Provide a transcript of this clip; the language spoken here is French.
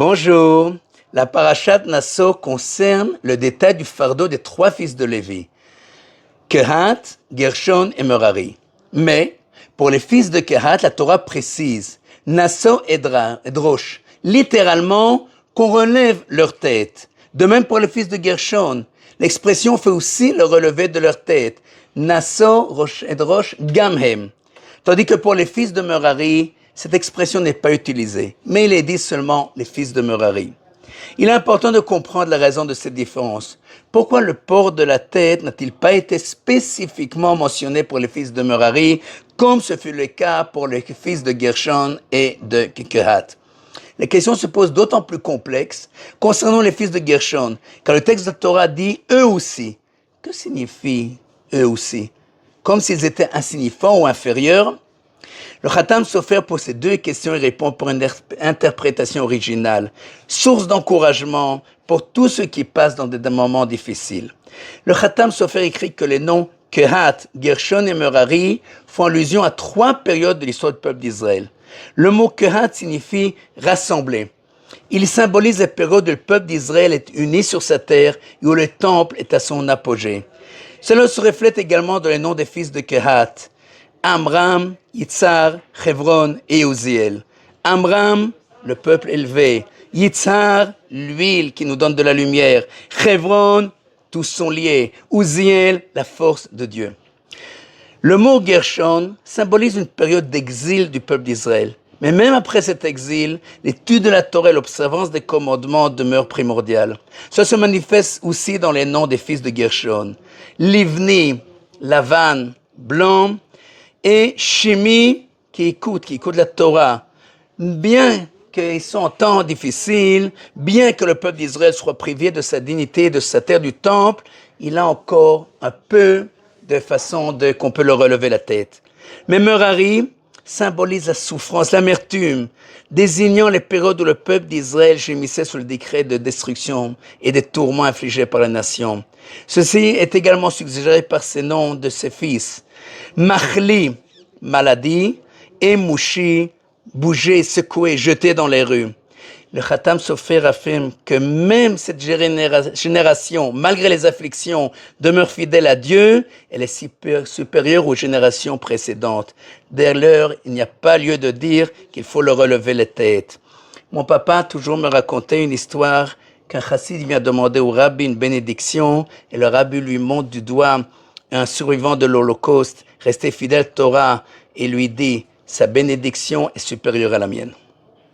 Bonjour. La parashat Nasso concerne le détail du fardeau des trois fils de Lévi, Kehat, Gershon et Merari. Mais, pour les fils de Kehat, la Torah précise, Nasso et Drosh, littéralement, qu'on relève leur tête. De même pour les fils de Gershon, l'expression fait aussi le relevé de leur tête. Nasso, Rosh et Drosh, Gamhem. Tandis que pour les fils de Merari, cette expression n'est pas utilisée, mais il est dit seulement les fils de Merari. Il est important de comprendre la raison de cette différence. Pourquoi le port de la tête n'a-t-il pas été spécifiquement mentionné pour les fils de Merari, comme ce fut le cas pour les fils de Gershon et de Kehat? La question se pose d'autant plus complexe concernant les fils de Gershon, car le texte de la Torah dit « eux aussi ». Que signifie « eux aussi » ? Comme s'ils étaient insignifiants ou inférieurs? Le Khatam Sofer pose ces deux questions et répond pour une interprétation originale, source d'encouragement pour tous ceux qui passent dans des moments difficiles. Le Khatam Sofer écrit que les noms Kehat, Gershon et Merari font allusion à trois périodes de l'histoire du peuple d'Israël. Le mot Kehat signifie rassembler. Il symbolise la période où le peuple d'Israël est uni sur sa terre et où le temple est à son apogée. Cela se reflète également dans les noms des fils de Kehat. Amram, Yitzhar, Hebron et Uziel. Amram, le peuple élevé. Yitzhar, l'huile qui nous donne de la lumière. Hebron, tous sont liés. Uziel, la force de Dieu. Le mot Gershon symbolise une période d'exil du peuple d'Israël. Mais même après cet exil, l'étude de la Torah et l'observance des commandements demeurent primordiales. Ça se manifeste aussi dans les noms des fils de Gershon. Livni, Lavan, blanc, et Shimi, qui écoute la Torah. Bien qu'ils sont en temps difficiles, bien que le peuple d'Israël soit privé de sa dignité, de sa terre du temple, il a encore un peu de façon qu'on peut leur relever la tête. Mais Merari symbolise la souffrance, l'amertume, désignant les périodes où le peuple d'Israël gémissait sous le décret de destruction et des tourments infligés par la nation. Ceci est également suggéré par ces noms de ses fils. Machli, maladie, et Mouchi, bouger, secouer, jeter dans les rues. Le Khatam Sofer affirme que même cette génération, malgré les afflictions, demeure fidèle à Dieu, elle est supérieure aux générations précédentes. Dès lors, il n'y a pas lieu de dire qu'il faut leur relever les têtes. Mon papa toujours me racontait une histoire qu'un chassid vient demander au rabbi une bénédiction et le rabbi lui montre du doigt un survivant de l'Holocauste, resté fidèle à Torah, et lui dit « Sa bénédiction est supérieure à la mienne ».